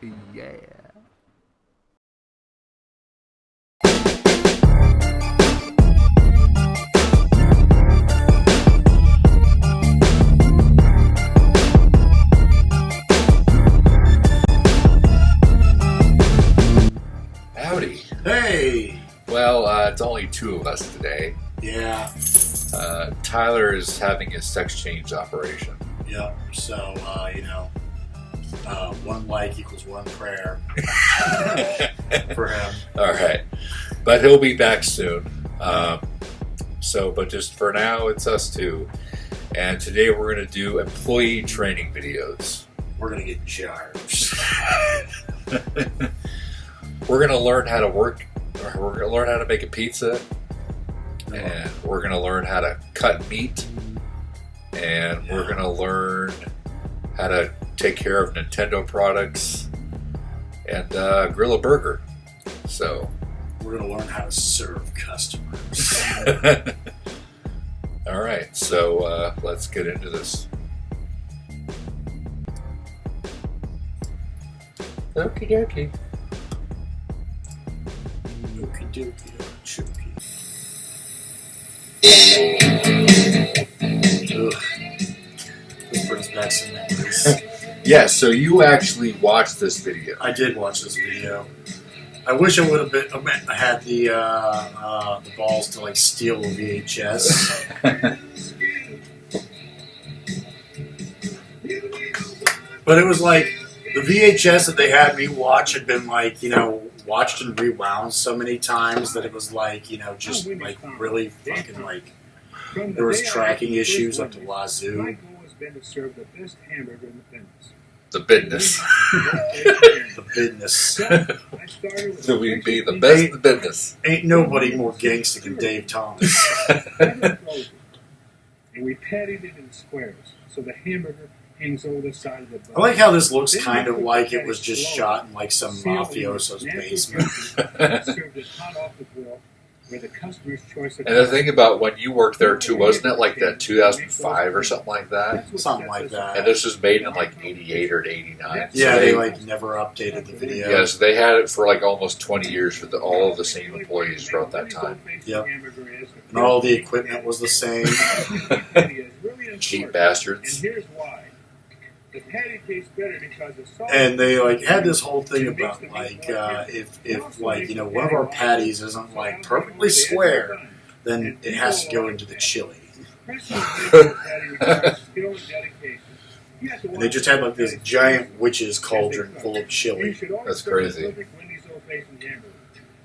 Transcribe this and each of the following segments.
Yeah. Howdy. Hey! Well, it's only two of us today. Yeah, Tyler is having his sex change operation. yep. So, one like equals one prayer for him. All right. But he'll be back soon. But just for now, it's us two. And today we're going to do employee training videos. We're going to get charged. We're going to learn how to work. We're going to learn how to make a pizza. And we're going to learn how to cut meat. And we're going to learn how to take care of Nintendo products. And grill a burger. So We're going to learn how to serve customers. all right, so let's get into this. Okie dokie. Okie dokie, chookie. Ugh. This brings back some memories. Yeah, so you actually watched this video. I did watch this video. I wish I would have been. I had the balls to like steal a VHS. But it was like the VHS that they had me watch had been like, watched and rewound so many times that it was like, just like really fucking like there was tracking issues up to wazoo. The business. The business. So we'd be the best in the business. Ain't nobody more gangster than Dave Thomas. And we patted it in squares, so the hamburger hangs over the side of the bun. I like how this looks kind of like it was just shot in like some mafioso's basement. Served it hot off the grill, where the customer's choice of And the thing about when you worked there too, wasn't it like that 2005 or something like that? Something like that. And this was made in like 88 or 89. Yeah, So they like never updated the video. Yes, they had it for like almost 20 years for all of the same employees throughout that time. Yep. And all the equipment was the same. Cheap And bastards. here's why. The patty tastes better because the salt. And they like had this whole thing about like if like one of our patties isn't like perfectly square, then it has to go into the chili. And they just had like this giant witch's cauldron full of chili. That's crazy.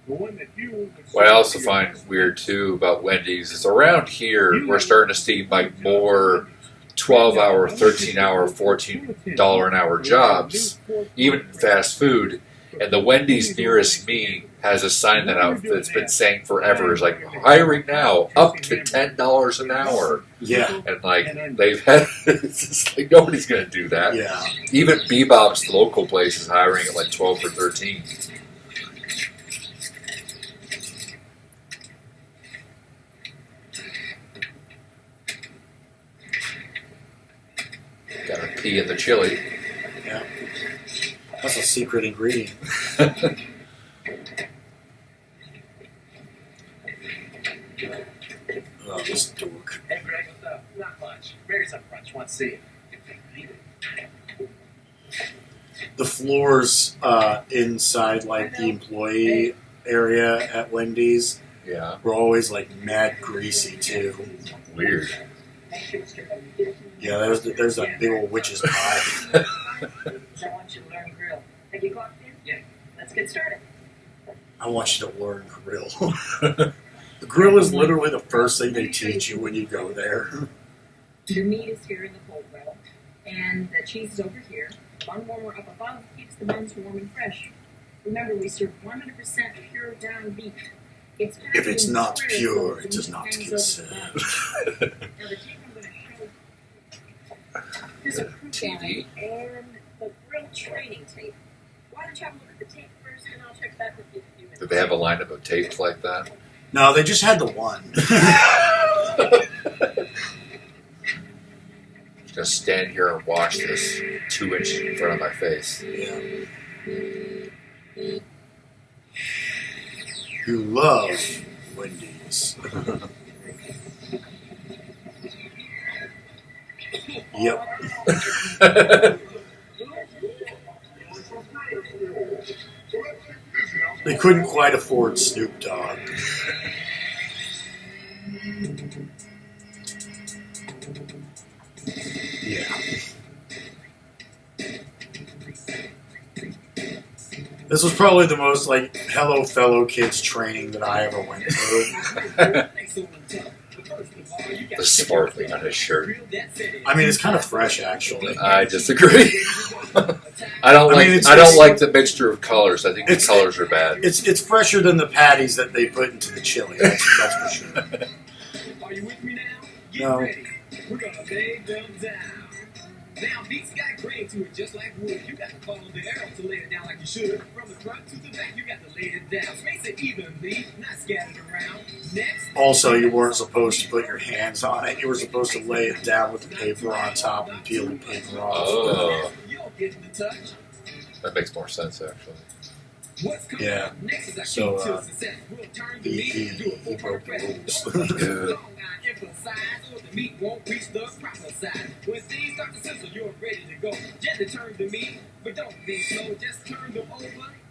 What I also find weird too about Wendy's is around here we're starting to see like more 12-hour, 13-hour, $14 an hour jobs, even fast food. And the Wendy's nearest me has a sign that's been saying forever is like hiring now up to $10 an hour. Yeah, And like they've had, it's just like nobody's going to do that. yeah. Even Bebop's local place is hiring at like 12 or 13. Gotta pee in the chili. Yeah. That's a secret ingredient. Oh, this dork. Hey, Greg, what's up? Not much. Mary's up front. She wants to see you. The floors inside like the employee area at Wendy's Yeah, were always like mad greasy too. weird. Yeah, there's that big old witch's pie. I want you to learn grill. Have you clocked in? Yeah. Let's get started. I want you to learn grill. The grill is literally the first thing they teach you when you go there. The meat is here in the cold well, and the cheese is over here. Bun warmer up above keeps the buns warm and fresh. Remember, we serve 100% pure ground beef. It's If it's not packed in pure, squares it does and not hangs get over the served. bun. Now, the tape I'm going to show. Here's a proof TV. and the grill training tape. Why don't you have a look at the tape first, and I'll check back with you in a few minutes. Do they have a lineup of tapes like that? No, they just had the one. Just stand here and watch this 2 inches in front of my face. Yeah. You love Wendy's. Yep. They couldn't quite afford Snoop Dogg. Yeah. This was probably the most like Hello Fellow Kids training that I ever went through. The sparkling on his shirt. I mean, it's kind of fresh, actually. I disagree. I don't like the mixture of colors. I think the colors are bad. It's fresher than the patties that they put into the chili. That's for sure. Are you with me now? Get No. ready. We're gonna lay them down. Now, beats got grain to it just like wood. You got to follow the arrow to lay it down like you should. From the front to the back, you got to lay it down. Space it evenly, not scattered around. Next. Also, you weren't supposed to put your hands on it. You were supposed to lay it down with the paper on top and peel the paper off. Oh, You'll get the touch. that makes more sense, actually. What's coming Yeah. up next is our So, key to success. We'll turn the meat he into a broke the rules. Good. I emphasize, or the meat won't reach the proper size. When things start to sizzle, you're ready to go. Gently turn the meat, but don't be slow. Just turn them over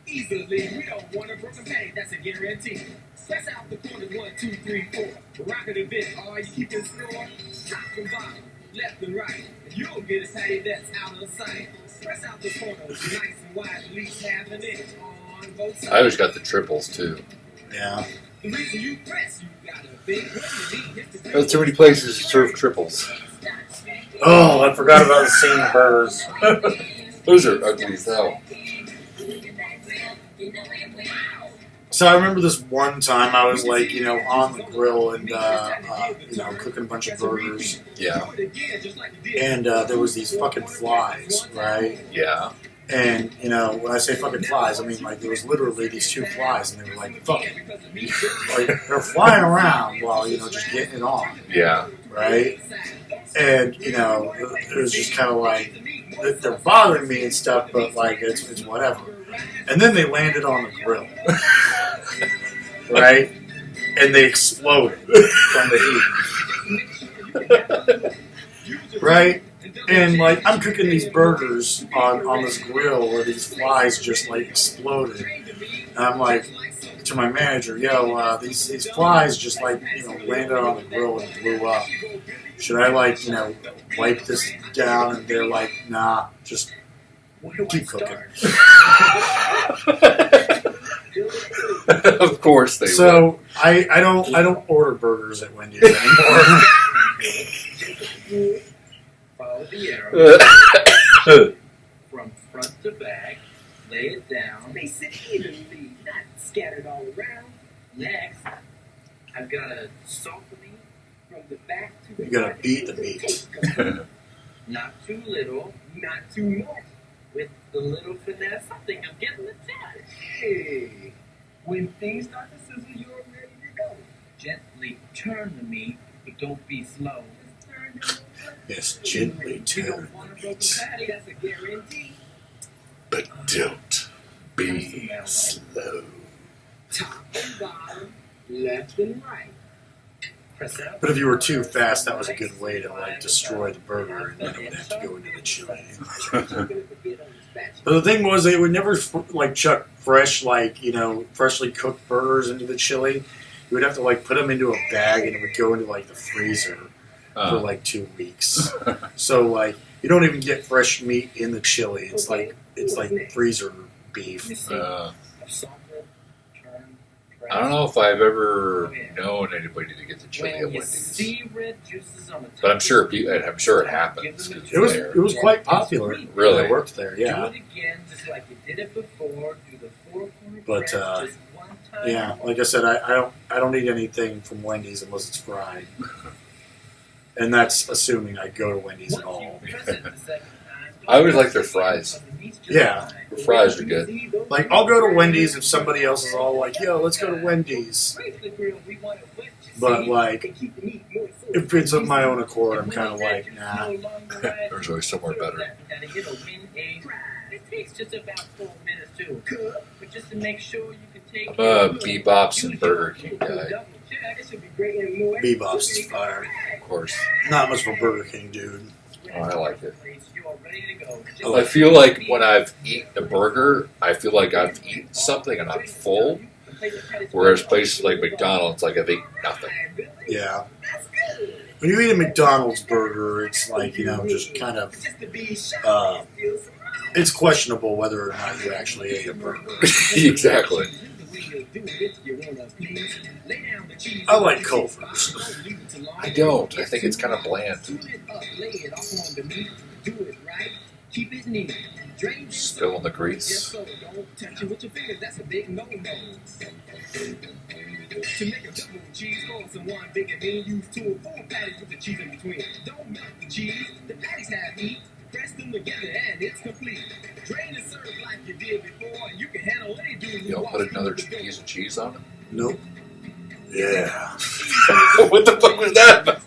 easily. We don't want a broken patty, that's a guarantee. Press out the corners, 1, 2, 3, 4. Rock it a bit, are you keeping score? Top and bottom, left and right. You'll get a patty that's out of sight. Press out the corners, nice and wide, at least half an inch on both sides. I always got the triples, too. Yeah. The reason you press, you gotta think. When the meat hits the There's too many places to serve triples. Oh, I forgot about the singing burgers. Those are ugly as hell. So I remember this one time I was like, on the grill and, cooking a bunch of burgers. Yeah. And there was these fucking flies, right? Yeah. And, when I say fucking flies, I mean, like, there was literally these 2 flies, and they were like, fucking, like, they're flying around while, just getting it on, Yeah. right? And, it was just kind of like, they're bothering me and stuff, but, like, it's whatever. And then they landed on the grill, right? And they exploded from the heat, right? And, like, I'm cooking these burgers on this grill where these flies just, like, exploded. And I'm like, to my manager, yo, these flies just, like, landed on the grill and blew up. Should I, like, wipe this down? And they're like, nah, just keep cooking. Of course they So, I don't order burgers at Wendy's anymore. Follow the arrow would. from front to back. Lay it down. Space it evenly, not scattered all around. Next, I've got to salt the meat from the back to the You gotta front. beat the meat. Not too little, not too much. With the little finesse, I think I'm getting the touch. Hey, when things start to sizzle, you're ready to go. Gently turn the meat, but don't be slow. Just turn it over. Yes, gently You turn don't want a the broken meat. patty, that's a guarantee. But don't be slow. Top and bottom, left and right. Press out. But if you were too fast, that was a good way to, like, destroy the burger, and then it would have to go into the chili. But the thing was, they would never, like, chuck fresh, like, freshly cooked burgers into the chili. You would have to, like, put them into a bag, and it would go into, like, the freezer for, like, 2 weeks. So, like, you don't even get fresh meat in the chili. It's like freezer beef. I don't know if I've ever known anybody to get the chili at Wendy's, but I'm sure it happens. 'Cause It was they're- it was quite popular. Really? when I worked there, Do yeah. it again, just like you did it before. Do the 4-corner But, press just one time. Yeah, like I said, I don't eat anything from Wendy's unless it's fried, and that's assuming I go to Wendy's at Once you all. press it the second time, I always like their fries. Yeah. The fries are good. Like, I'll go to Wendy's if somebody else is all like, "Yo, let's go to Wendy's." But, like, if it's of my own accord, I'm kind of like, nah. There's always somewhere better. takes just about 4 minutes to cook, but just to make sure you can take I'm a Bebops and Burger King guy, Bebop's is fire. of course. Not much of a Burger King dude. Oh, I like it. Oh, I feel like when I've eaten a burger, I feel like I've eaten something and I'm full. Whereas places like McDonald's, like I've eaten nothing. Yeah. When you eat a McDonald's burger, it's like, you know, just kind of, it's questionable whether or not you actually ate a burger. Exactly. I like Culver's. I don't. I think it's kind of bland. Spilling the grease. To make a double cheese course and one big and mean, use 2 or 4 patties with the cheese in between. Don't melt the cheese, the patties have heat. Press them together and it's complete. Drain and serve like you did before, and you can handle any dude. You don't put another piece of cheese on it? Nope. Yeah. What the fuck was that?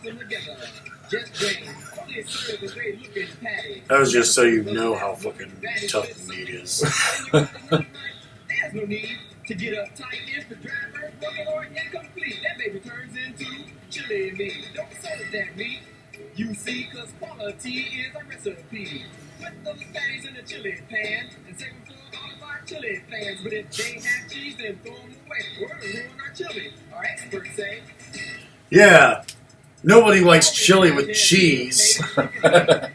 That was just so you know how fucking tough the meat is. There's no need to get uptight if the driver working or incomplete. That baby turns into chili meat. Don't serve that meat, you see, cause quality is a recipe. Put those patties in the chili pan and save them for all of our chili fans. But if they have cheese, then throw them away. We're gonna ruin our chili, our experts say. Yeah. Nobody likes chili with cheese. I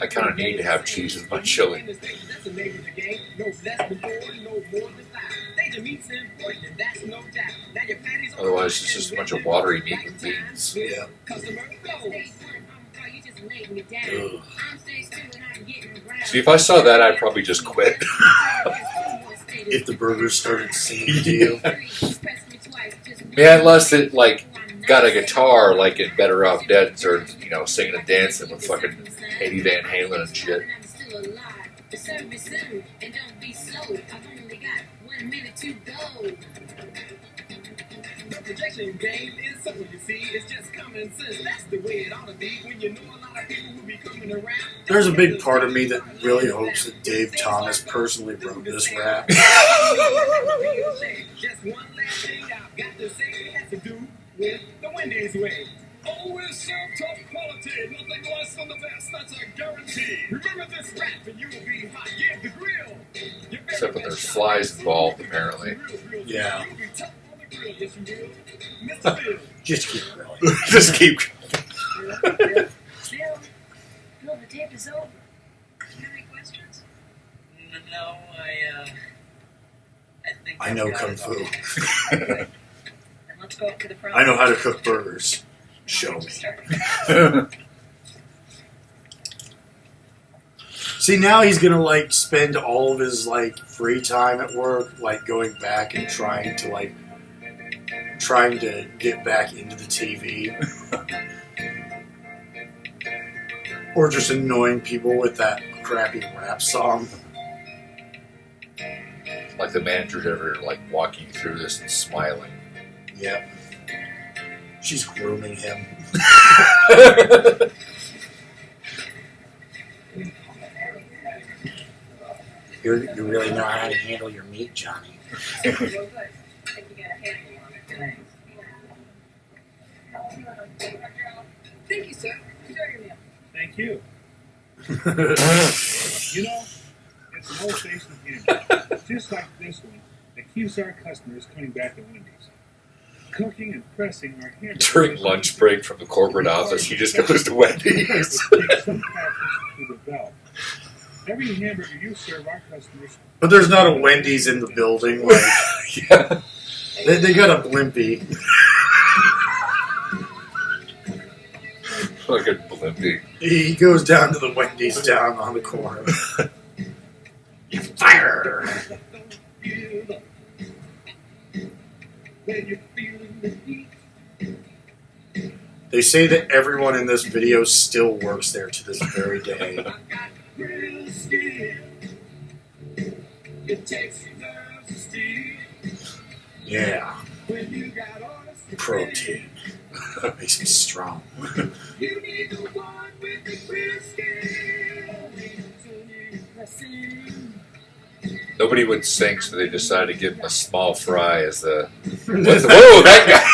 kind of need to have cheese with my chili. Otherwise, it's just a bunch of watery meat with beans. Yeah. Ugh. See, if I saw that, I'd probably just quit. If the burgers started singing to you. Yeah, unless it, like, got a guitar, like in Better Off Dead, and started, you know, singing and dancing with fucking Eddie Van Halen and shit. The projection game is simple, you see. It's just common sense. That's the way it ought to be when you know a lot of people will be coming around. There's a big part of me that really hopes that Dave Thomas personally wrote this rap. Just one last thing I've got to say has to do with the Wendy's way. Always serve top quality, nothing less than the best, that's a guarantee. Remember this rap and you will be hot, give the grill. Except when there's flies involved, apparently. Yeah. You'll be tough on the grill, yes you will. Mr. Bill. Just keep going. Just keep. Bill, the tape is over. Do you have any questions? No, I think I know Kung Fu. Then let's go up to the front. I know how to cook burgers. Show me. See, now he's gonna like spend all of his like free time at work, like going back and trying to get back into the TV, or just annoying people with that crappy rap song. Like the manager's ever, like, walking through this and smiling. Yep. She's grooming him. You really know how to handle your meat, Johnny. Real good. I think you got a handle on it. Thank you, sir. Enjoy your meal. Thank you. You know, it's an old-fashioned hamburger. Just like this one that keeps our customers coming back to Wendy's. Cooking and pressing our hamburgers. During lunch break from the corporate office, he just goes to Wendy's. Some practice to develop. Every hamburger you serve our customers. But there's not a Wendy's in the building. Like, Yeah. they got a blimpie. Fucking blimpy. He goes down to the Wendy's down on the corner. Fire! They say that everyone in this video still works there to this very day. Yeah. Protein. Makes me strong. Nobody would sing, so they decided to give him a small fry as the. Whoa, that guy!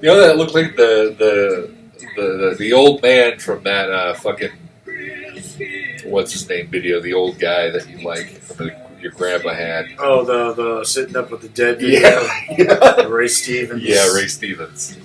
You know that looked like the old man from that fucking what's his name video, the old guy that you like your grandpa had. Oh, the sitting up with the dead video. Yeah. Ray Stevens. Yeah, Ray Stevens.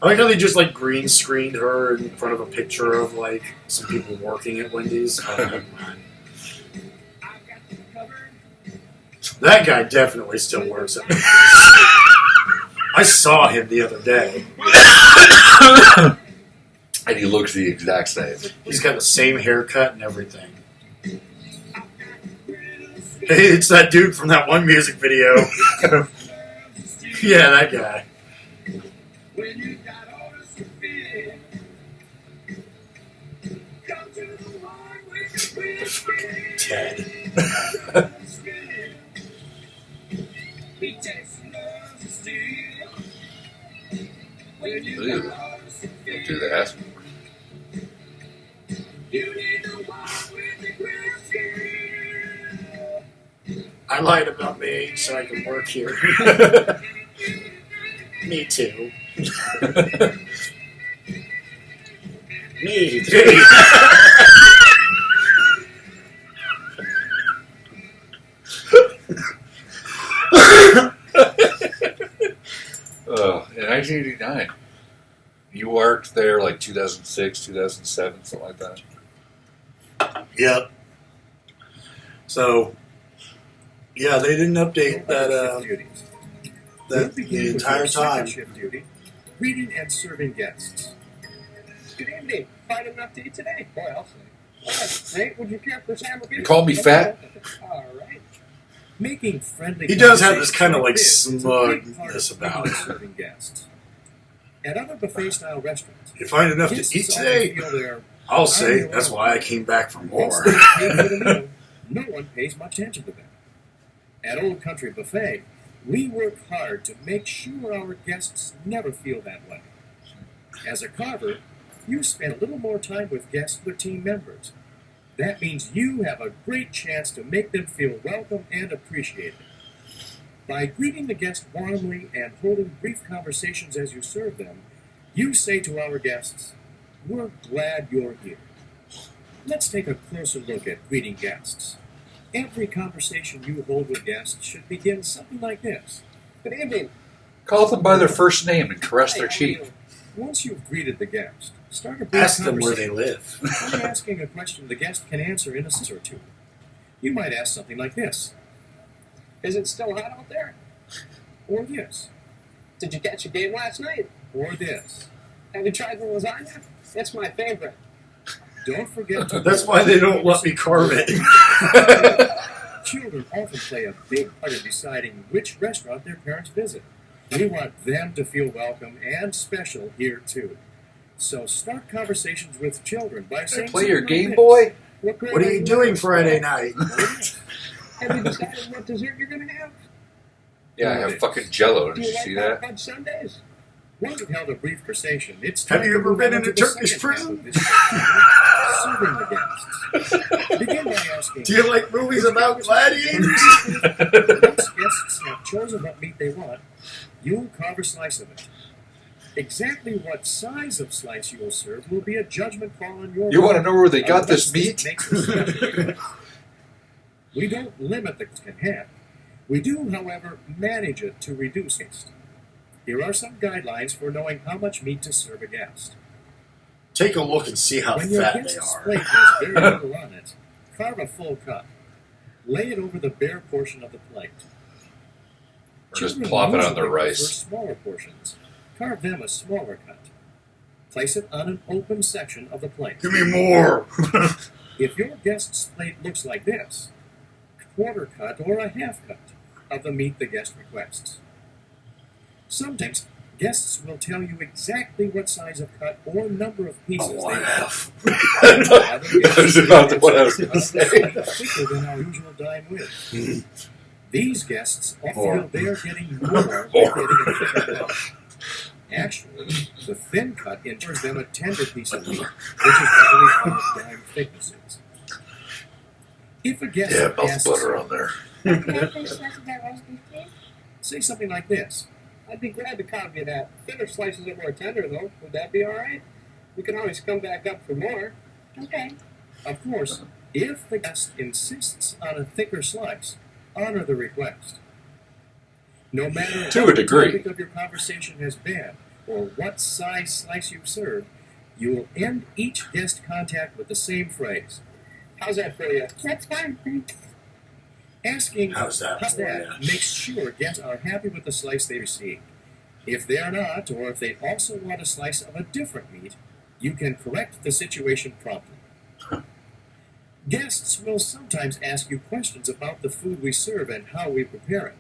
I like how they just like green screened her in front of a picture of like some people working at Wendy's. Oh, man. That guy definitely still works at Wendy's. I saw him the other day. And he looks the exact same. He's got the same haircut and everything. Hey, it's that dude from that one music video. Yeah, that guy. Ted. Ew. Don't do that. I lied about my age so I can work here. Me too. Me too. In 1989, you worked there like 2006, 2007, something like that. Yep. So, yeah, they didn't update that the entire time. Shift duty, greeting and serving guests. Good evening. Fine enough to eat today. Boy, I'll say. Nate, would you care for some of You call me fat? All right. Making friendly. He does have this kind of conversations like is a big part smugness of about it. serving guests. At other buffet-style restaurants, You find enough to guests eat often today? feel they're I'll say that's why I came back for Once more. they pay for the meal, no one pays much attention to them. At Old Country Buffet, we work hard to make sure our guests never feel that way. As a carver, you spend a little more time with guests or team members. That means you have a great chance to make them feel welcome and appreciated. By greeting the guest warmly and holding brief conversations as you serve them, you say to our guests, "We're glad you're here." Let's take a closer look at greeting guests. Every conversation you hold with guests should begin something like this. Good evening. Call them by their first name and caress their Hey, how are cheek. you? Once you've greeted the guest, start a brief Ask them where they conversation. live. Try asking a question the guest can answer in a sentence or two. You might ask something like this, Is it still hot out there? or this, Did you catch a game last night? or this. Have you tried the lasagna? It's my favorite. Don't forget to... That's why they don't let me carve it. Children often play a big part in deciding which restaurant their parents visit. We want them to feel welcome and special here, too. So start conversations with children by saying Play your something like Game this. Boy? What are you doing Friday night? Have you decided what dessert you're going to have? Yeah, I have fucking Jello. Do Did you you like see hot that? fudge sundaes? Once you've held a brief conversation, it's Have time you to ever move been on in to a the Turkish second half prison? of this segment, serving the guests. Begin by asking, Do you like movies about gladiators? once guests have chosen what meat they want, you'll carve a slice of it. Exactly what size of slice you'll serve will be a judgment call on your You want to part. know where they got Unless this meat? makes it special. We don't limit the can have. We do, however, manage it to reduce waste. Here are some guidelines for knowing how much meat to serve a guest. Take a look and see how When your fat they guest's are. plate has very little on it, carve a full cut. Lay it over the bare portion of the plate. Or just Children plop it on usually their prefer rice. Smaller portions. Carve them a smaller cut. Place it on an open section of the plate. Give me more. If your guest's plate looks like this, quarter cut or a half cut of the meat the guest requests. Sometimes guests will tell you exactly what size of cut or number of pieces they want. half. That's about what I was going to say. Quicker than our usual dime with. These guests all More. feel they are getting more by getting a thinner cut. Actually, the thin cut ensures them a tender piece of meat, which is why we call dime thicknesses. If a guest Yeah, melt the asks, butter on there. Can I finish slice of that roast beef, please? say something like this. I'd be glad to carve you that. Thinner slices are more tender, though. Would that be all right? We can always come back up for more. Okay. Of course, if the guest insists on a thicker slice, honor the request. No matter To a what the degree. topic of your conversation has been, or what size slice you've served, you will end each guest contact with the same phrase. How's that for you? That's fine. Thanks. Asking How's that how's for that ya? makes sure guests are happy with the slice they received. If they are not, or if they also want a slice of a different meat, you can correct the situation promptly. Guests will sometimes ask you questions about the food we serve and how we prepare it.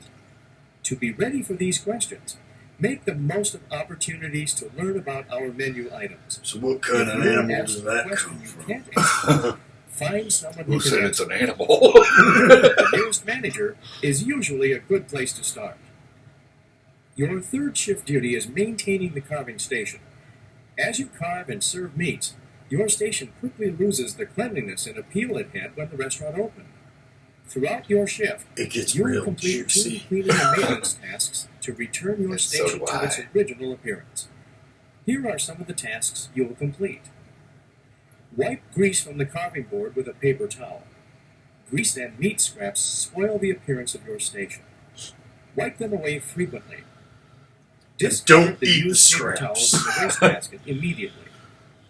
To be ready for these questions, make the most of opportunities to learn about our menu items. So what kind of If you animal ask does a that question come you from? can't answer, find someone who Who can said answer. it's an animal? The nearest manager is usually a good place to start. Your third shift duty is maintaining the carving station. As you carve and serve meats, your station quickly loses the cleanliness and appeal it had when the restaurant opened. Throughout your shift, It gets you will real complete two juicy. cleaning and maintenance tasks to return your And so station do to its I. original appearance. Here are some of the tasks you will complete. Wipe grease from the carving board with a paper towel. Grease and meat scraps spoil the appearance of your station. Wipe them away frequently. don't the eat the used paper scraps. towels in the wastebasket immediately.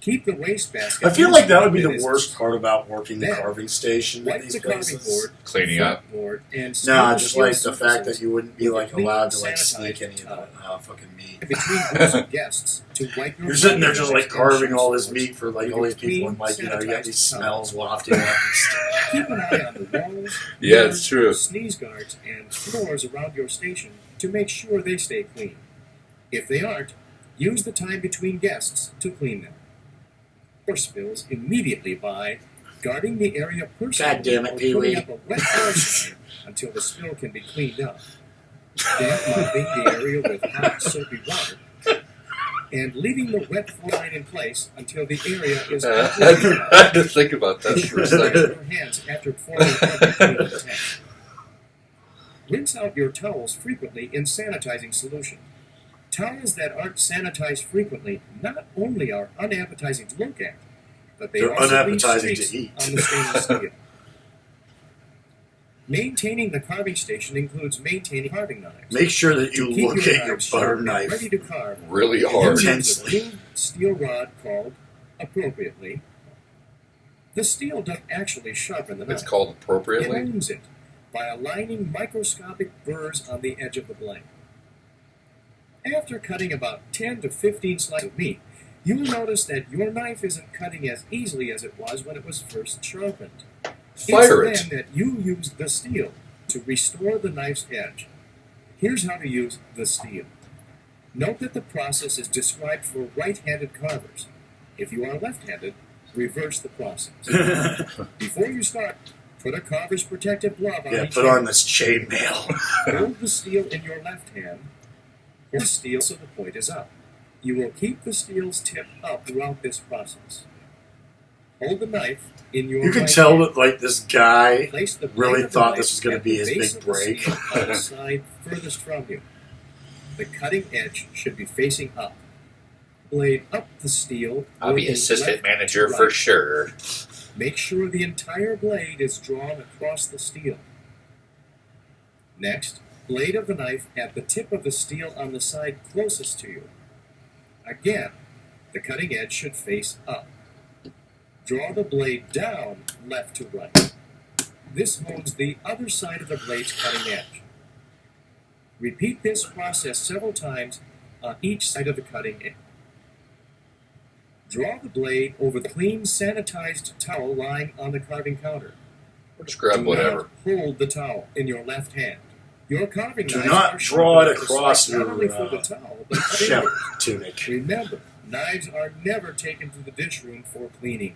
Keep the wastebasket. I feel like that would be the business. worst part about working the Then, carving station at Wipe these the carving places. board, Cleaning front up. board, and Nah, stainless just steel like the fact that surfaces you wouldn't be with a like clean, allowed to like sanitized sneak any of towel. the fucking meat. between groups of guests to wipe your You're sitting there body just like and carving all shoes this meat for like with all your these people, and clean, like you got sanitized these towel. smells wafting up and stuff. Keep an eye on the walls, Yeah, doors, it's true. sneeze guards, and floors around your station to make sure they stay clean. If they aren't, use the time between guests to clean them. Or spills immediately by guarding the area personally God damn it, or Pee-wee. putting up a wet floor sign until the spill can be cleaned up. Damp mopping the area with hot soapy water. And leaving the wet floor line in place until the area is completely dry. I had to think about that for a Wash second. your hands after forming every cleaning task. Rinse out your towels frequently in sanitizing solution. Towels that aren't sanitized frequently not only are unappetizing to look at, but they They're also leave unappetizing streaks to eat. on the stainless steel. Maintaining the carving station includes maintaining carving knives. Make sure that To you keep look at your knives sharp butter and knife. ready to carve. Really You hard. use a Intensely. clean steel rod called, appropriately. The steel doesn't actually sharpen the knife. It's called It appropriately. owns it by aligning microscopic burrs on the edge of the blade. After cutting about 10 to 15 slices of meat, you will notice that your knife isn't cutting as easily as it was when it was first sharpened. Fire It's it. then that you use the steel to restore the knife's edge. Here's how to use the steel. Note that the process is described for right-handed carvers. If you are left-handed, reverse the process. Before you start, put a carver's protective glove on Yeah, each put hand. on this chainmail. Hold the steel in your left hand. Hold the steel so the point is up. You will keep the steel's tip up throughout this process. Hold the knife in your You can right tell hand. that like this guy Place the blade really of the thought knife this was going to at be the his base big of the break. steel on the side furthest from you. The cutting edge should be facing up. Blade up the steel. I'll be working assistant left manager to for right. sure. Make sure the entire blade is drawn across the steel. Next, blade of the knife at the tip of the steel on the side closest to you. Again, the cutting edge should face up. Draw the blade down left to right. This hones the other side of the blade's cutting edge. Repeat this process several times on each side of the cutting edge. Draw the blade over the clean, sanitized towel lying on the carving counter. Or just grab Do whatever. not hold the towel in your left hand. Your carving Do knives not are draw sharp it enough to across slice not your, only for the towel, but Shepherd fingers. tunic. Remember, knives are never taken to the dish room for cleaning.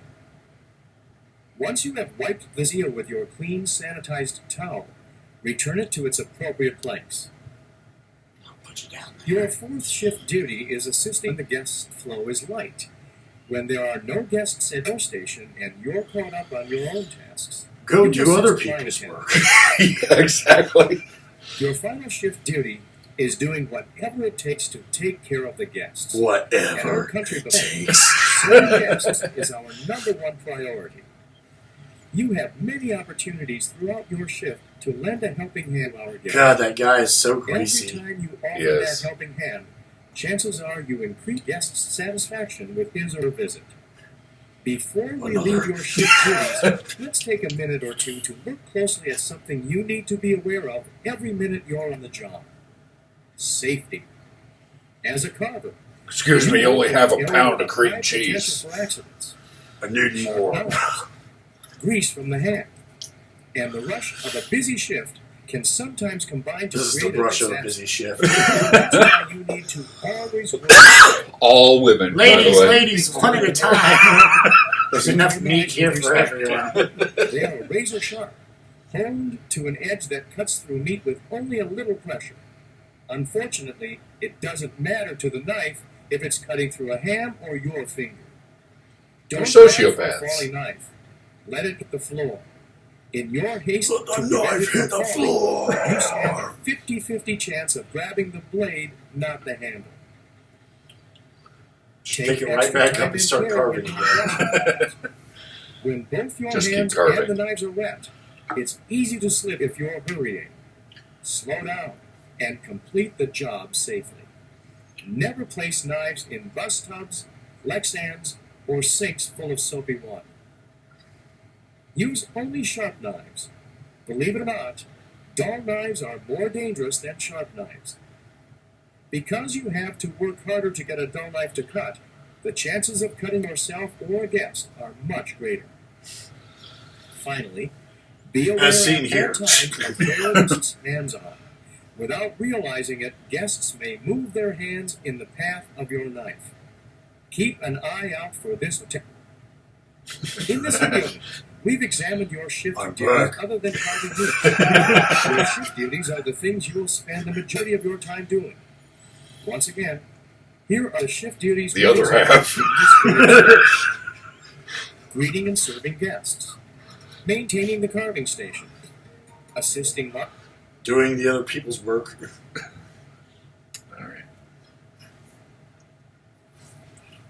Once you have wiped the seal with your clean, sanitized towel, Return it to its appropriate place. I'll put you down there. Your fourth shift duty is assisting when the guest flow is light. When there are no guests at your station and you're caught up on your own tasks, Go you do other assist flight people's attendants. work. Yeah, exactly. Your final shift duty is doing whatever it takes to take care of the guests. At our Whatever country it buffet, takes. serving guests is our number one priority. You have many opportunities throughout your shift to lend a helping hand to our guests. God, that guy is so Every greasy. time you offer Yes. that helping hand, chances are you increase guests' satisfaction with his or her visit. Before we leave your shift duties, let's take a minute or two to look closely at something you need to be aware of every minute you're on the job. Safety. As a carver, Excuse me, you only have a pound of cream high cheese. potential for accidents. I need more. Sharp grease from the hand, and the rush of a busy shift can sometimes combine to This is the create brush of a disaster. busy shift. That's why you need to always work. All women, by the way. ladies, one at a time. There's enough meat here for everyone. They are razor sharp, honed to an edge that cuts through meat with only a little pressure. Unfortunately, it doesn't matter to the knife if it's cutting through a ham or your finger. They're Don't dive for a sociopaths. falling knife. Let it hit the floor. In your haste Let the to prevent knife it from hit the falling, floor. you stand a 50-50 chance of grabbing the blade, not the handle. Take it right extra back time up and start care carving when you again. When both your Just keep hands carving. and the knives are wet, it's easy to slip if you're hurrying. Slow down and complete the job safely. Never place knives in bus tubs, Lexans, or sinks full of soapy water. Use only sharp knives. Believe it or not, dull knives are more dangerous than sharp knives. Because you have to work harder to get a dull knife to cut, the chances of cutting yourself or a guest are much greater. Finally, be aware As seen at here. all times of terrorists' hands-on. Without realizing it, guests may move their hands in the path of your knife. Keep an eye out for this. In this video, we've examined your shift I'm duties back. other than carving meat. Your shift duties are the things you will spend the majority of your time doing. Once again, here are the shift duties. The other half. Greeting and serving guests. Maintaining the carving station. Assisting Doing the other people's work. All right.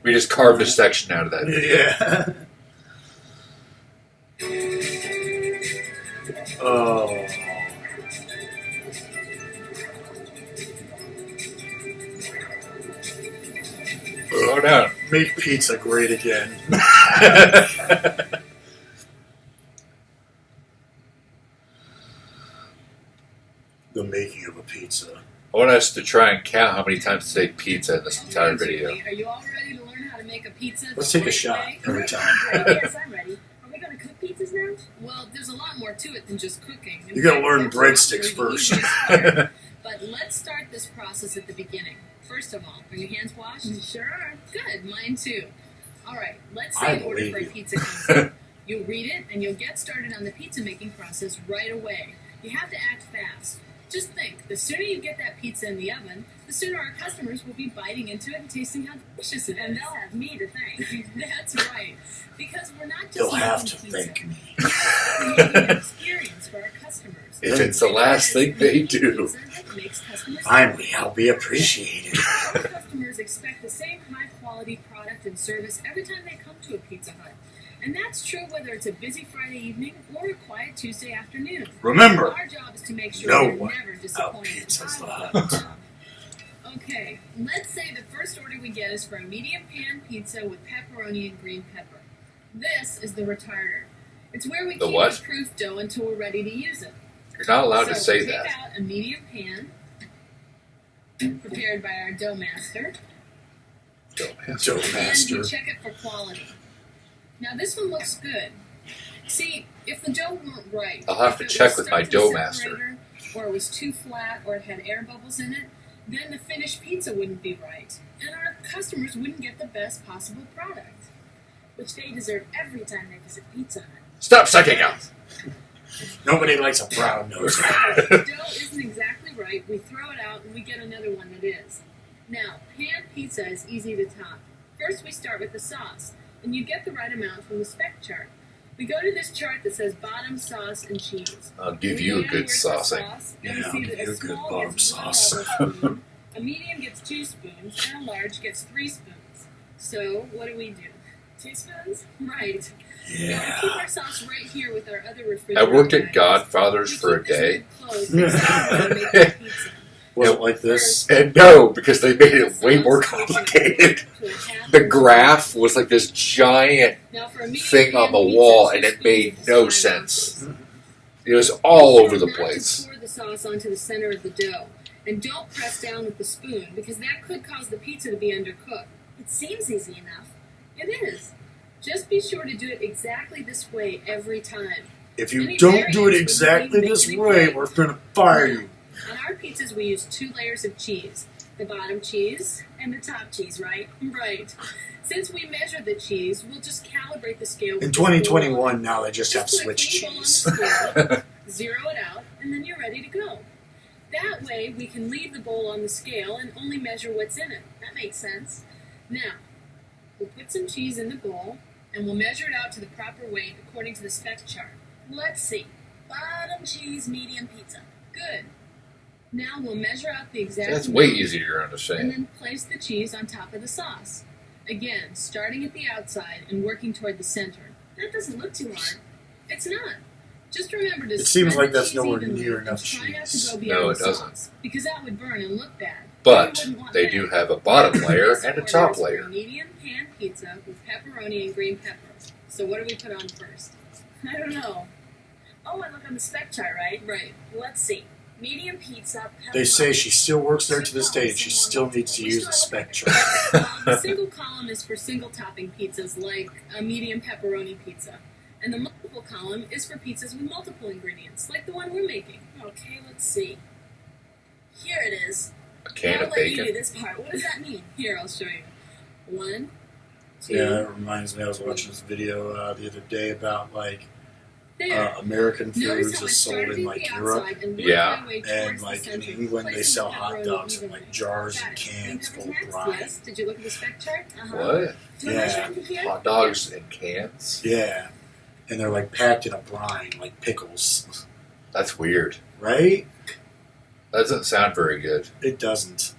We just carved a section out of that. Yeah. Oh. Slow down. Make pizza great again. The making of a pizza. I want us to try and count how many times to say pizza in this entire video. Are you all ready to learn how to make a pizza? Let's take a right shot away? every time. Yes, I'm ready. Are we going to cook pizzas now? Well, there's a lot more to it than just cooking. You gotta learn There's a lot breadsticks more to first. the easiest part. But let's start this process at the beginning. First of all, are your hands washed? Sure. Good, mine too. All right, let's I say an order believe for a you. pizza comes in. You'll read it and you'll get started on the pizza making process right away. You have to act fast. Just think, the sooner you get that pizza in the oven, the sooner our customers will be biting into it and tasting how delicious it is. And they'll have me to thank. That's right. Because we're not just You'll have making to pizza. thank me. We're creating an experience for our customers. If it's the last thing they do. Pizza that makes customers Finally, I'll be appreciated. Our customers expect the same high quality product and service every time they come to a Pizza Hut. And that's true whether it's a busy Friday evening or a quiet Tuesday afternoon. Remember, Our job is to make sure no we're one never disappointed. out-pizzas the I Hut. love it. Okay, let's say the first order we get is for a medium pan pizza with pepperoni and green pepper. This is the retarder. It's where we The keep what? the proof dough until we're ready to use it. You're not allowed to So say take that. out a medium pan prepared by our dough master. Dough And you master. check it for quality. Now this one looks good. See, if the dough weren't right, I'll have if to it check was with my stuck to dough the master. separator, or it was too flat, or it had air bubbles in it, then the finished pizza wouldn't be right, and our customers wouldn't get the best possible product. Which they deserve every time they visit Pizza Hut. Stop sucking up. Nobody likes a brown nose. If the dough isn't exactly right, we throw it out and we get another one that is. Now, pan pizza is easy to top. First, we start with the sauce, and you get the right amount from the spec chart. We go to this chart that says bottom, sauce, and cheese. I'll give you a good saucing. Yeah, I'll give you a good small bottom gets 1 sauce. level spoon, a medium gets 2 spoons, and a large gets 3 spoons. So, what do? 2 spoons? Right. Now, Yeah. we keep our sauce right here with our other I refrigerator. worked at items. Godfather's We for a keep this day. lid closed because we wanna make the pizza. Was it like this? And no, because they made it way more complicated. The graph was like this giant Now, for a medium thing on the pan pizza, wall, 2 and it spoons made is no fine sense. also. It was all Be over the sure not to place. pour the sauce onto the center of the dough, and don't press down with the spoon because that could cause the pizza to be undercooked. It seems easy enough. It is. Just be sure to do it exactly this way every time. If you don't do it exactly this way, we're gonna fire you. On our pizzas, we use 2 layers of cheese. The bottom cheese, And the top cheese, right? right. Since we measure the cheese, we'll just calibrate the scale. In with this bowl. 2021, now they just have Just put a switch clean bowl on cheese. the scale, zero it out, and then you're ready to go. That way, we can leave the bowl on the scale and only measure what's in it. That makes sense. Now, we'll put some cheese in the bowl, and we'll measure it out to the proper weight according to the spec chart. Let's see. Bottom cheese, medium pizza. Good. Now we'll measure out the exact That's amount way easier to and understand. then place the cheese on top of the sauce. Again, starting at the outside and working toward the center. That doesn't look too hard. It's not. Just remember to It seems spread like the that's cheese nowhere evenly near and enough try not to cheese. go beyond No, it the doesn't. sauce, because that would burn and look bad. But You wouldn't want they that. do have a bottom layer and a This top order is for layer. a medium pan pizza with pepperoni and green pepper. So what do we put on first? I don't know. Oh, I look on the spec chart, right? Right. Let's see. Medium pizza, pepperoni. They say she still works there to this day, and she still needs to use the spec chart. The single column is for single topping pizzas like a medium pepperoni pizza. And the multiple column is for pizzas with multiple ingredients, like the one we're making. Okay, let's see. Here it is. A can I'll of let you do bacon. this part. What does that mean? Here, I'll show you. 1, 2, Yeah, it reminds me. I was watching this video the other day about like there. American Notice foods how I is sold started in at like the Europe, outside and worked Yeah. my way and towards like the in center, England they placing sell the hot pepperoni dogs in evenly. like jars Got and it. cans Green full of peppers brine. Yes. Did you look at the spec chart? Uh-huh. What? Do I Yeah. measure into here? Hot dogs in cans? Yeah, and they're like packed in a brine, like pickles, That's weird. right? That doesn't sound very good. It doesn't.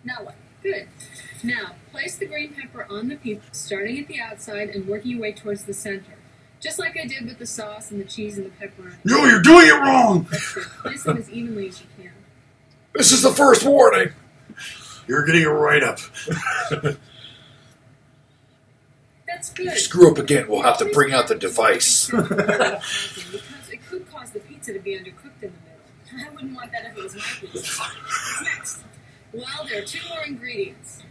Now what? Good. Now, place the green pepper on the pizza, starting at the outside and working your way towards the center. Just like I did with the sauce and the cheese and the pepperoni. No, you're doing it wrong. That's good. Place them as evenly as you can. This is the first warning. You're getting a write up. That's good. If you screw up again, we'll have to bring out the device. Because it could cause the pizza to be undercooked in the middle. I wouldn't want that if it was my pizza. What's next? Well, there are 2 more ingredients.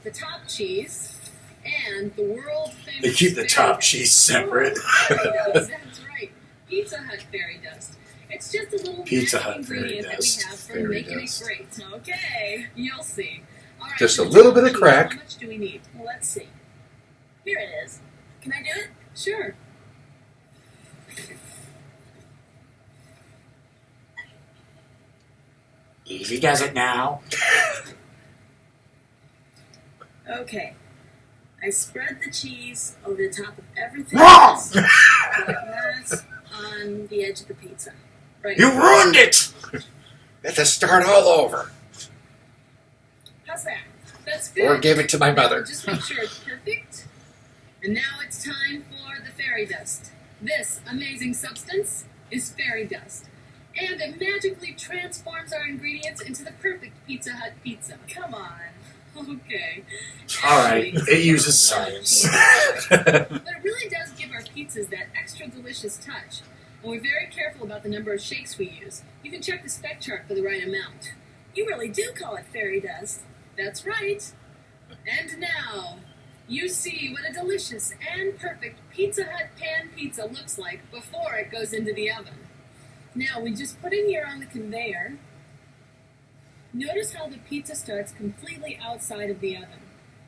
The top cheese and the world famous They keep the top cheese separate. Fairy dust, that's right. Pizza Hut fairy dust. It's just a little Pizza magic Hut fairy ingredient that dust. we have for Fairy making dust. it great. Okay, you'll see. All right, Just a the little top bit of cheese, crack. How much do we need? Well, let's see. Here it is. Can I do it? Sure. Easy does it now. Okay. I spread the cheese over the top of everything Wrong! else, like that on the edge of the pizza. Right. You ruined it. Have to start all over. How's that? That's good. Or give it to my Now, mother. just make sure it's perfect. And now it's time for the fairy dust. This amazing substance is fairy dust. And it magically transforms our ingredients into the perfect Pizza Hut pizza. Come on. Okay. All right, Actually, it uses science. But it really does give our pizzas that extra delicious touch. And we're very careful about the number of shakes we use. You can check the spec chart for the right amount. You really do call it fairy dust. That's right. And now, you see what a delicious and perfect Pizza Hut pan pizza looks like before it goes into the oven. Now, we just put it here on the conveyor. Notice how the pizza starts completely outside of the oven.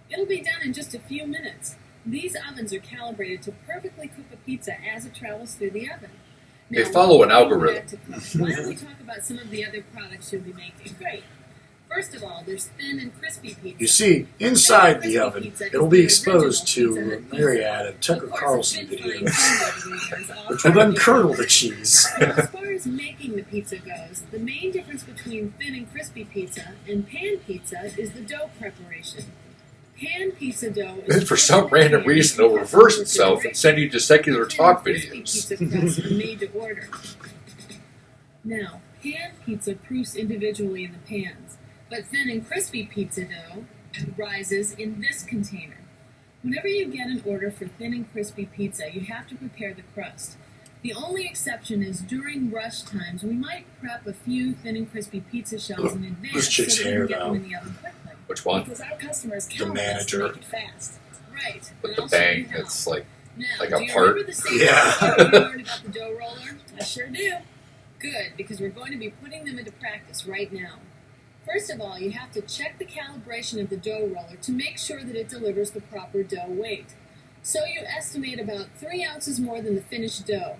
It'll be done in just a few minutes. These ovens are calibrated to perfectly cook a pizza as it travels through the oven. They follow an algorithm. Why don't we talk about some of the other products you'll be making? Great. First of all, there's thin and crispy pizza. You see, inside the oven, it'll be exposed to a myriad of Tucker Carlson videos, which will then curdle the cheese. As far as making the pizza goes, the main difference between thin and crispy pizza and pan pizza is the dough preparation. Pan pizza dough is Then for some random reason it'll reverse itself and send you to secular talk videos. Pizza crusts are made to order. Now, pan pizza proofs individually in the pans, but thin and crispy pizza dough rises in this container. Whenever you get an order for thin and crispy pizza, you have to prepare the crust. The only exception is during rush times, we might prep a few thin and crispy pizza shells in advance This chick's so that we hair, can get them though. in the oven quickly. Which one? Because our customers The count on us to manager. make it fast. Right. With And the I'll show you bang, how. it's like Now, like do a you part. remember the same Yeah. you learned about the dough roller? I sure do. Good, because we're going to be putting them into practice right now. First of all, you have to check the calibration of the dough roller to make sure that it delivers the proper dough weight. So you estimate about 3 ounces more than the finished dough.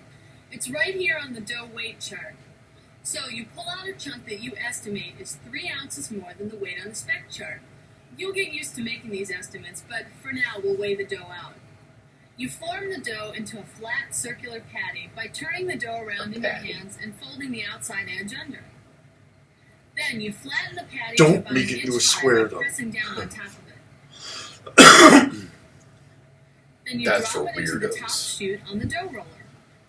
It's right here on the dough weight chart. So you pull out a chunk that you estimate is 3 ounces more than the weight on the spec chart. You'll get used to making these estimates, but for now we'll weigh the dough out. You form the dough into a flat circular patty by turning the dough around in your hands and folding the outside edge under. Then you flatten the patty to Don't about make an it inch into a high square, by though. pressing down on top of it. Then you That's drop for it into the top weirdos. chute on the dough roller.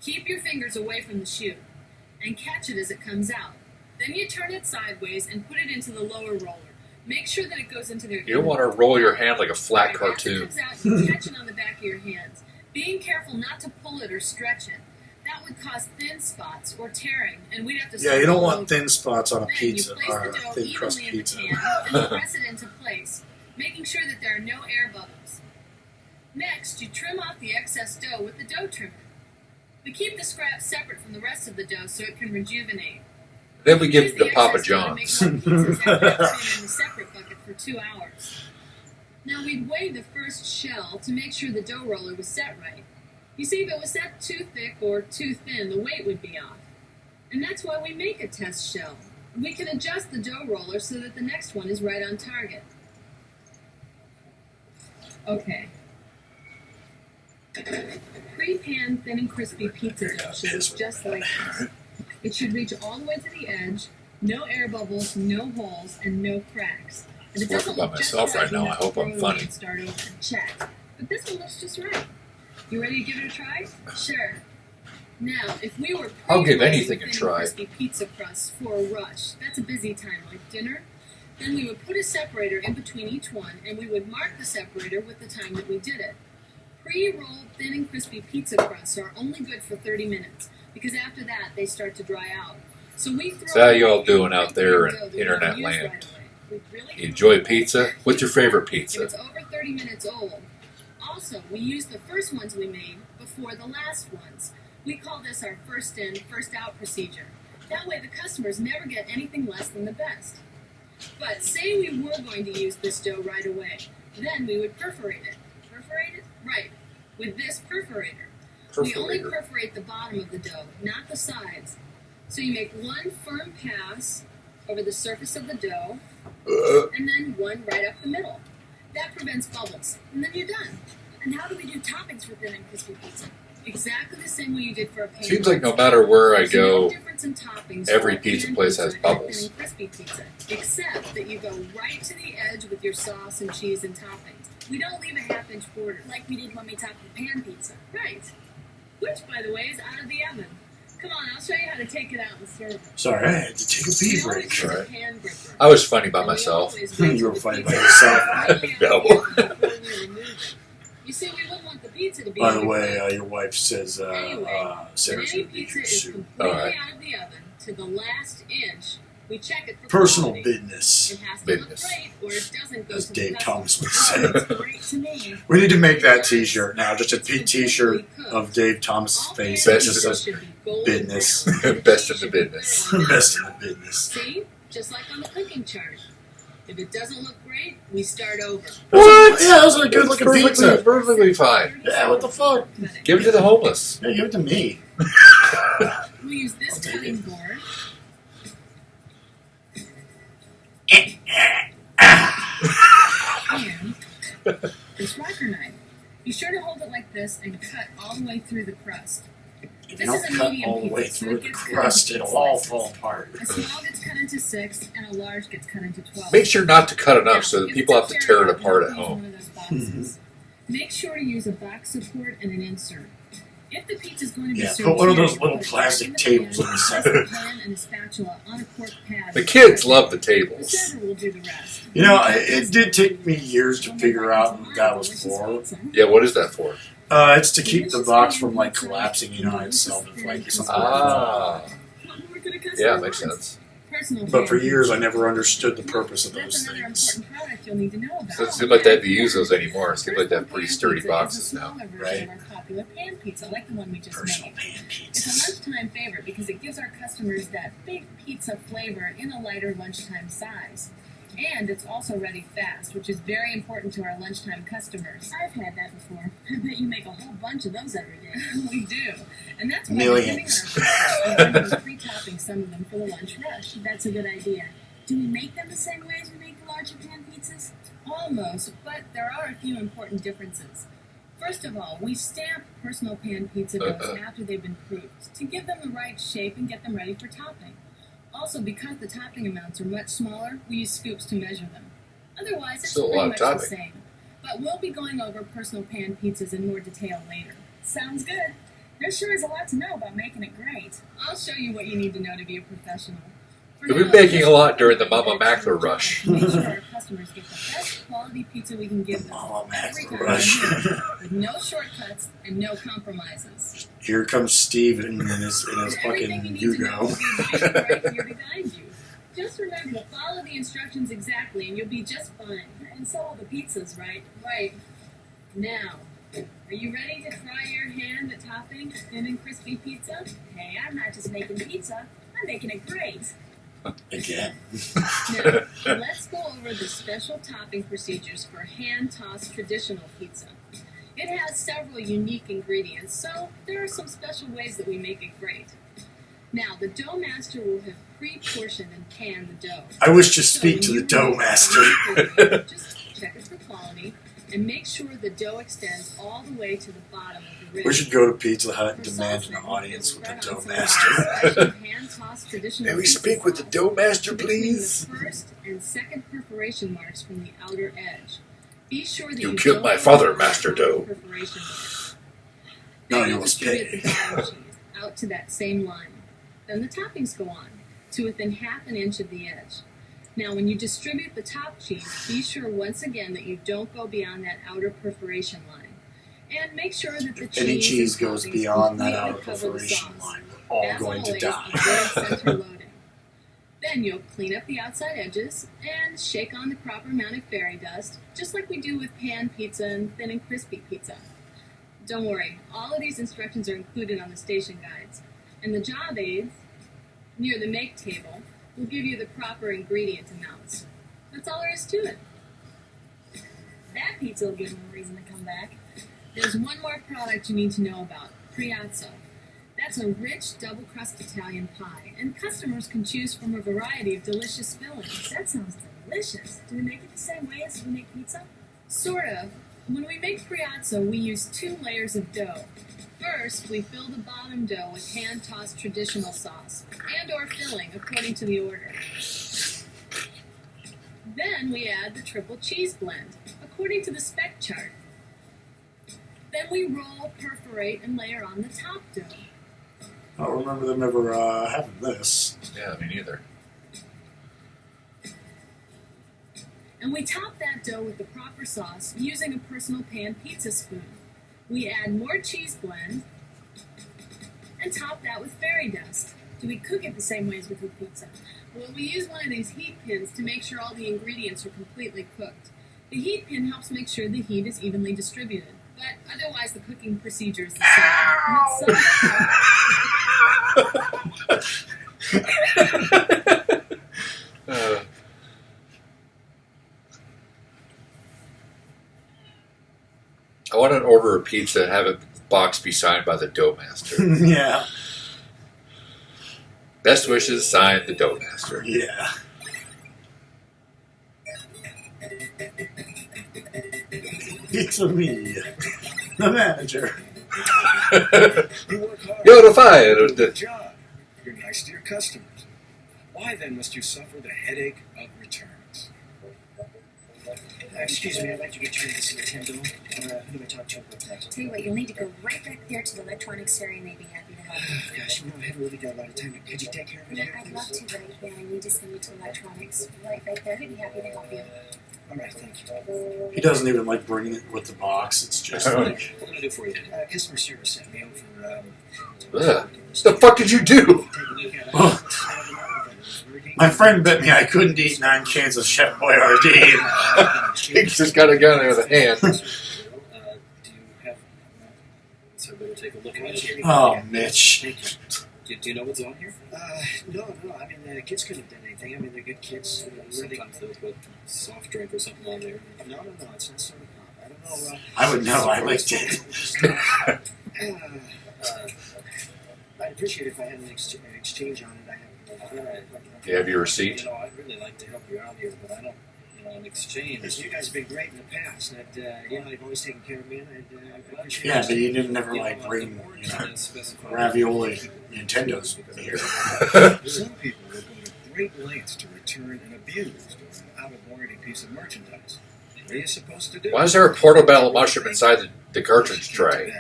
Keep your fingers away from the chute and catch it as it comes out. Then you turn it sideways and put it into the lower roller. Make sure that it goes into their. You don't want to roll your hand like a flat cartoon. As it comes out, you catch it on the back of your hands, being careful not to pull it or stretch it. That would cause thin spots or tearing, and we'd have to. Yeah, you don't start all want over. thin spots on a Then pizza you place or the a dough thin crust evenly in the pizza. pan, and you press it into place, making sure that there are no air bubbles. Next, you trim off the excess dough with the dough trimmer. We keep the scraps separate from the rest of the dough so it can rejuvenate. Then we give Use it to the Papa excess dough to make John's. more pizzas after it's been in a separate bucket for 2 hours. Now we'd weigh the first shell to make sure the dough roller was set right. You see, if it was set too thick or too thin, the weight would be off. And that's why we make a test shell. We can adjust the dough roller so that the next one is right on target. Okay. Pre-pan thin and crispy pizza dough should look just like this. It should reach all the way to the edge, no air bubbles, no holes, and no cracks. And it I'm doesn't working by look just myself right you now. have I to hope throw I'm it away funny. and start over. Check. But this one looks just right. You ready to give it a try? Sure. Now, if we were I'll give pre-rolling anything a thin and try. crispy pizza crust for a rush, that's a busy time like dinner, then we would put a separator in between each one, and we would mark the separator with the time that we did it. Pre-rolled thin and crispy pizza crusts are only good for 30 minutes, because after that they start to dry out. So we throw So how you all away doing any out there in dough that we internet don't use land? right away. We really You enjoy pizza? What's your favorite if pizza? it's over 30 minutes old. Also, we use the first ones we made before the last ones. We call this our first in, first out procedure. That way the customers never get anything less than the best. But say we were going to use this dough right away, then we would perforate it. Perforate it? Right. With this perforator. We only Perforator. perforate the bottom of the dough, not the sides. So you make one firm pass over the surface of the dough, and then one right up the middle. That prevents bubbles, and then you're done. And how do we do toppings for thin and crispy pizza? Exactly the same way you did for a pan Seems like no pizza. matter where I There's no go, difference in toppings every for a pizza pan place has pizza bubbles. and thin and crispy pizza, except that you go right to the edge with your sauce and cheese and toppings. We don't leave a half-inch border like we did when we topped the pan pizza. Right. Which, by the way, is out of the oven. Come on, I'll show you how to take it out and serve it. Sorry, I had to take a pee We always break. use a Right. pan gripper. I was funny by And we myself. always wait You till were the funny by pizza yourself. is completely out No. of the oven before we remove it. You see, we wouldn't want the pizza to be By the any way, fat. your wife says Anyway, when Sarah's any gonna beat pizza your is soup. completely Alright. out of the oven to the last inch, we check it for Personal quality. business. It has to Business. look great, or it doesn't go As to Dave the Thomas would customer. say. Looks great to me. We need to make that T-shirt now. Just a T-shirt of Dave Thomas's All face. pan Best Just in a pizzas should be golden business. brown, and the Best cheese in the should be business. thoroughly best in melted. the business. See? Just like on the cooking chart. If it doesn't look great, we start over. What? Yeah, those are good looking pizza. Perfectly fine. Yeah, what the fuck? Give it to the homeless. Yeah, give it to me. We use this cutting board. And this rocker knife. Be sure to hold it like this and cut all the way through the crust. If This you is don't a cut medium all the way pizza, so through it the gets cut crust, into it'll all slices. fall apart. A small gets cut into 6, and a large gets cut into 12. Make sure not to cut enough so that If people it's have a to tear it carryout, apart at use home. one of those boxes. Make sure to use a box support and an insert. If the pizza is going to be Yeah, served put one of here, those little put it plastic in the tables pan, on the place side. a pan and a spatula on a cork pad. The kids love the The tables. server will do the rest. You know, it did take me years to figure out what that was for. Yeah, what is that for? It's to keep the box from like collapsing, you know, on itself if like something. Ah, What more could a customer yeah, want? makes sense. Personal But for pan years, I pizza. never understood the purpose of That's those another things. important product you'll need to know about. Doesn't seem like they have to use those anymore. It seems like they have pretty sturdy Pizza is a boxes now. smaller version Right. of our popular pan pizza, like the one we just Personal made. pan It's a pizzas. lunchtime favorite because it gives our customers that big pizza flavor in a lighter lunchtime size. And it's also ready fast, which is very important to our lunchtime customers. I've had that before. I bet you make a whole bunch of those every day. We do. And that's why we're giving Millions. our customers pre-topping some of them for the lunch rush. That's a good idea. Do we make them the same way as we make the larger pan pizzas? Almost, but there are a few important differences. First of all, we stamp personal pan pizza doughs after they've been proofed to give them the right shape and get them ready for topping. Also, because the topping amounts are much smaller, we use scoops to measure them. Otherwise, it's Still a pretty lot of much the topping. same. But we'll be going over personal pan pizzas in more detail later. Sounds good. There sure is a lot to know about making it great. I'll show you what you need to know to be a professional. For You'll be now, baking a just lot during the remember Mama that it's your Mackler rush. job to Make sure our customers get the best quality pizza we can give them. Mama Every Mackler time rush. we're here, with no shortcuts and no compromises. Here comes Steve in his Everything fucking you need to know Yugo. will be right here to guide you. Just remember to follow the instructions exactly and you'll be just fine. And so will the pizzas, right? Right. Now, are you ready to try your hand at topping a thin and crispy pizza? Hey, I'm not just making pizza, I'm making it great. Again. Now, let's go over the special topping procedures for hand-tossed traditional pizza. It has several unique ingredients, so there are some special ways that we make it great. Now, the dough master will have pre-portioned and canned the dough. I wish to So speak when to you the dough release master. the refrigerator, just check it for quality and make sure the dough extends all the way to the bottom of the ridge. We should go to Pizza Hut and For demand sauce, an then, audience we'll with the spread dough on some master. special hand-tossed traditional May we pizza speak with the sauce dough master, between please? the first and second perforation marks from the outer edge. Be sure that You you killed don't my leave father, the Master Dough. perforation marks. No, Then you you'll must distribute pay. the bottom cheese out to that same line. Then the toppings go on to within half an inch of the edge. Now, when you distribute the top cheese, be sure once again that you don't go beyond that outer perforation line. And make sure that the cheese Any cheese and goes toppings beyond that completely outer cover the perforation sauce. line. We're all As going to always, die. avoid center loading. Then you'll clean up the outside edges and shake on the proper amount of fairy dust, just like we do with pan pizza and thin and crispy pizza. Don't worry, all of these instructions are included on the station guides, and the job aids near the make table will give you the proper ingredient amounts. That's all there is to it. That pizza will give them a reason to come back. There's one more product you need to know about, Priazzo. That's a rich double-crust Italian pie, and customers can choose from a variety of delicious fillings. That sounds delicious. Do we make it the same way as we make pizza? Sort of. When we make Priazzo, we use 2 layers of dough. First, we fill the bottom dough with hand-tossed traditional sauce, and/or filling, according to the order. Then we add the triple cheese blend, according to the spec chart. Then we roll, perforate, and layer on the top dough. I don't remember them ever having this. Yeah, me neither. And we top that dough with the proper sauce using a personal pan pizza spoon. We add more cheese blend and top that with fairy dust. Do we cook it the same way as we cook pizza? Well, we use one of these heat pins to make sure all the ingredients are completely cooked. The heat pin helps make sure the heat is evenly distributed, but otherwise the cooking procedure is the same. pizza and have a box be signed by the dough master. Yeah. Best wishes, signed the dough master. Yeah. It's me, the manager. You work hard. You're fired. Good job. You're nice to your customers. Why then must you suffer the headache of returns? Excuse me, I'd like to return this Nintendo. Who do I talk to about that? Tell you what, you'll need to go right back there to the electronics area and they'd be happy to help you. Gosh, I haven't really got a lot of time. Could you take care of it Yeah, here, I'd love please? to, but I need to send you to electronics. Right there, they'd be happy to help you. All right, thank you. He doesn't even like bringing it with the box. It's just Oh. like, What can I do for you? Customer service sent me over. Ugh. What the fuck did you do? Take a look at it. Oh. my friend bet me I couldn't eat 9 cans of Chef Boyardee. He's just got a gun in the hand. Do you have? So we'll take a look at it. Oh, Mitch. Do you know what's on here? No. I mean, the kids couldn't have done anything. I mean, they're good kids. Sometimes they'll put soft drink or something on there. No, it's not soda pop. I don't know. I would know. I licked it. I'd appreciate it if I had an exchange on it. You have your receipt? You know, I'd really like to help you out here, but I don't. In exchange, you guys have been great in the past. And you've always taken care of me, and I appreciate it. Yeah, but you didn't ever like bring ravioli Nintendos here. Some people will go to great lengths to return an abused or out-of-warranty piece of merchandise. What are you supposed to do? Why is there a portobello mushroom inside the cartridge tray?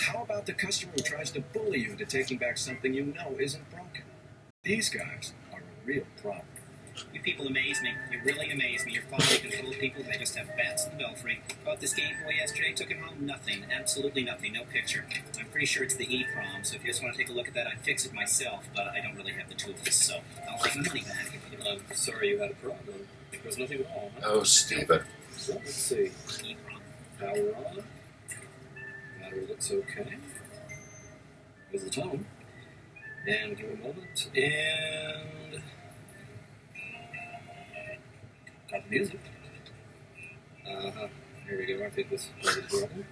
How about the customer who tries to bully you into taking back something you know isn't broken? These guys are a real problem. You people amaze me. You really amaze me. You're finally control people. They just have bats in the belfry. About this Game Boy yesterday, took him home. Nothing. Absolutely nothing. No picture. I'm pretty sure it's the EEPROM, so if you just want to take a look at that, I'd fix it myself, but I don't really have the tools, so I'll take my money back. I'm sorry you had a problem. There's nothing wrong. Huh? Oh, Stephen. So let's see. EEPROM. Power on. Battery looks okay. There's the tone. And give a moment. And got the music. Here we go. I think this is working.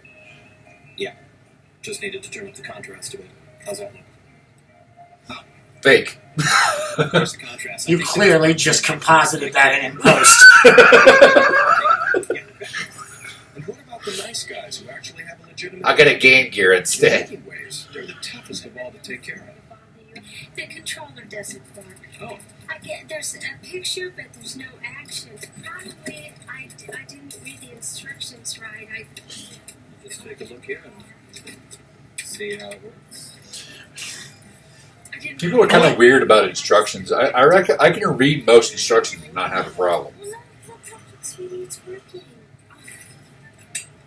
Yeah. Just needed to turn up the contrast a bit. How's that look? Fake. Where's the contrast? You clearly just composited that in post. And what about the nice guys who actually have a legitimate... I got a Game Gear In instead. many ways, they're the toughest of all to take care of. The controller doesn't work. Oh. There's a picture, but there's no action. Probably I didn't read the instructions right. Just take a look here and see how it works. People are kind of weird about instructions. I reckon I can read most instructions and not have a problem. Sweetie, it's working. Oh,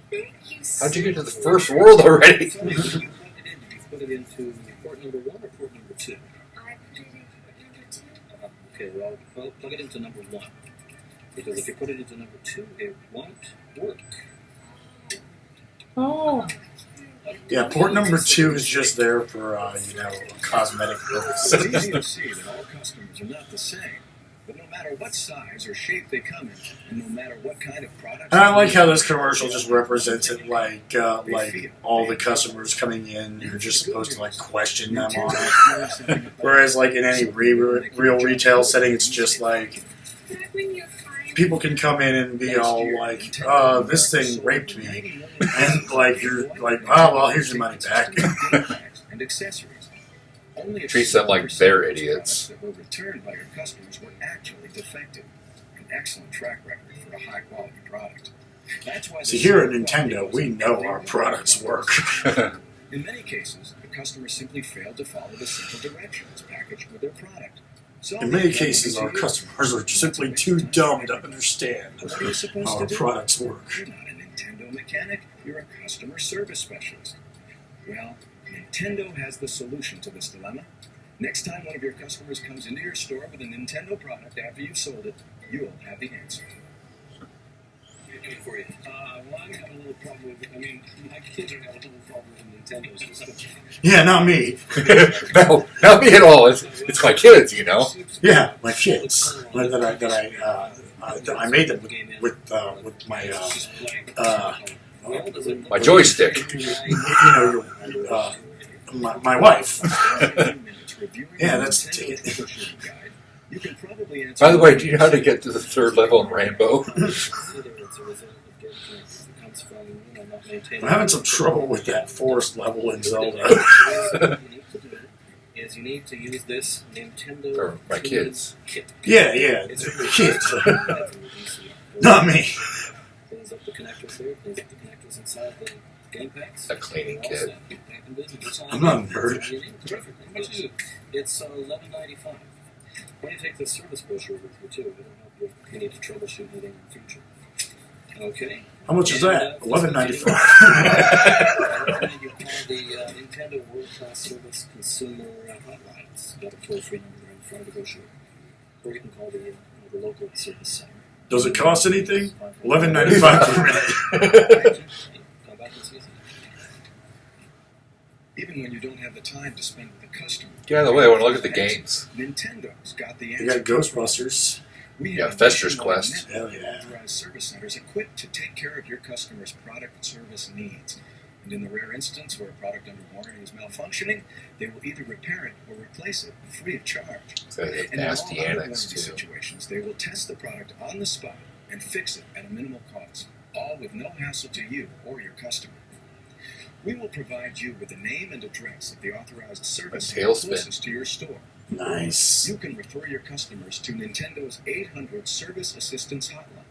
thank you. How'd you get to the first world already? So when you plug it in, did you put it into port number 1 or port number 2? I put it in port number 2. Okay, well, plug it into number 1. Because if you put it into number 2, it won't work. Oh. Yeah, port number 2 is just there for, cosmetic It's purposes. easy to see that all customers are not the same. But no matter what size or shape they come in, and no matter what kind of product... And I like how this commercial just represents it like all the customers coming in, you're just supposed to like question them on it. Whereas like in any real retail setting, it's just like people can come in and be all like, this thing raped me. And like you're like, oh well, here's your money back. and accessories. Only a Treats them like they're idiots. that were returned by your customers were actually defective. An excellent track record for a high quality product. That's why So here at Nintendo, we know our products work. In many cases, the customer simply failed to follow the simple directions packaged with their product. So In many cases, our customers are simply too dumb to understand What are you supposed how to our do? products work. You're not a Nintendo mechanic, you're a customer service specialist. Well, Nintendo has the solution to this dilemma. Next time one of your customers comes into your store with a Nintendo product after you've sold it, you'll have the answer. Good for you. Well, I'm having a little problem with it. I mean, my kids are having a little problem with Nintendo's. Yeah, not me. No, not me at all. It's my kids, you know. Yeah, my kids that I made them with my My joystick. My wife. Yeah, that's the ticket. By the way, do you know how to get to the 3rd level in Rainbow? I'm having some trouble with that forest level in Zelda. Is you need to use this Nintendo For my kids. kit. Yeah, kids. Not me. Cleans up the connectors there, cleans up the connectors inside the game packs. A cleaning kit. I'm not a nerd. Perfect. How much is it? It's $11.95. Why don't you take the service brochure with you too? It'll help you if you need to troubleshoot anything in the future. Okay. How much is that? $11.95. I recommend you call the Nintendo World Class Service Consumer Hotline. It's got a toll-free number there in front of the brochure. Or you can call the local service center. Does it cost anything? $11.95 per minute. How about this easy? Even when you don't have the time to spend with the customer. Get out of the way, I want to look at the games. Nintendo's got the You got Ghostbusters. We Yeah, have Fester's a nationwide Quest. network Hell yeah. of authorized service centers equipped to take care of your customers' product service needs. And in the rare instance where a product under warranty is malfunctioning, they will either repair it or replace it free of charge. So they have And in all nasty other annex, warranty too. situations, they will test the product on the spot and fix it at a minimal cost, all with no hassle to you or your customer. We will provide you with the name and address of the authorized service center tailspin. closest to your store. Nice. You can refer your customers to Nintendo's 800 Service Assistance Hotline.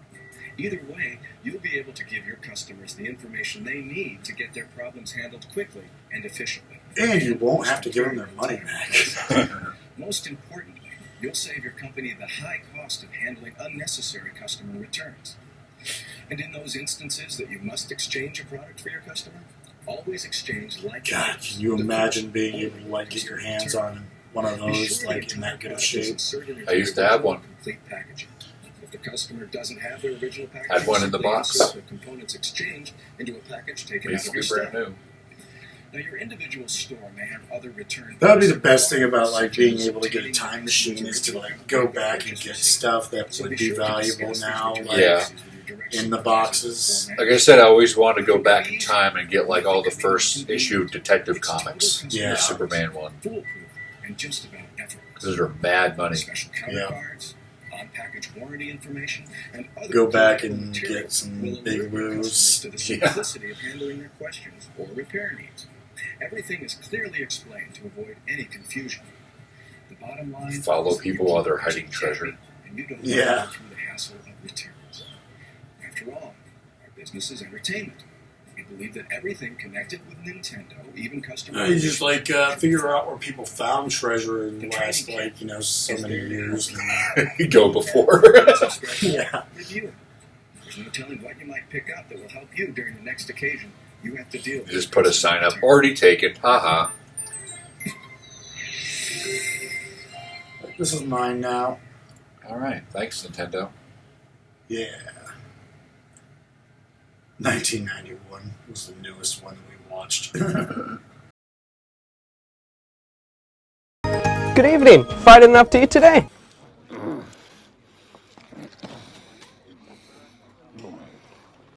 Either way, you'll be able to give your customers the information they need to get their problems handled quickly and efficiently. And you won't have to give them their money back. Most importantly, you'll save your company the high cost of handling unnecessary customer returns. And in those instances that you must exchange a product for your customer, always exchange like God, can you imagine being able to like get your hands on one of those like in that good of shape? I used to have one. Complete packaging. If the customer doesn't have their original package, Had one in the box. The components exchanged into a package It taken used out to of be your brand stock. new. Now, your individual store may have other return. That would be the best thing about like being able to get a time machine is to like go back and get stuff that would be valuable now. Like, Yeah. In the boxes. Like I said, I always wanted to go back in time and get like all the first issue Detective Comics. Yeah. The Superman one. Foolproof and just about effortless. Because those are mad money. Special cover cards, on-package warranty information, and other Go back technical and materials get some will alert big your customers moves. to the simplicity of handling their questions or repair needs. Everything is clearly explained to avoid any confusion. The bottom line Follow is that people you while keep they're your hiding budget treasure. happy, and you don't Yeah. go through the hassle of returns. After all, our business is entertainment. We believe that everything connected with Nintendo, even customer You just like figure out where people found treasure in the last like so many years. Go before. Yeah. Review it. There's no telling what you might pick up that will help you during the next occasion you have to deal with. Just put a sign up. Already taken. Haha. This is mine now. Alright. Thanks, Nintendo. Yeah. 1991 was the newest one that we watched. Good evening. Fried enough to eat today?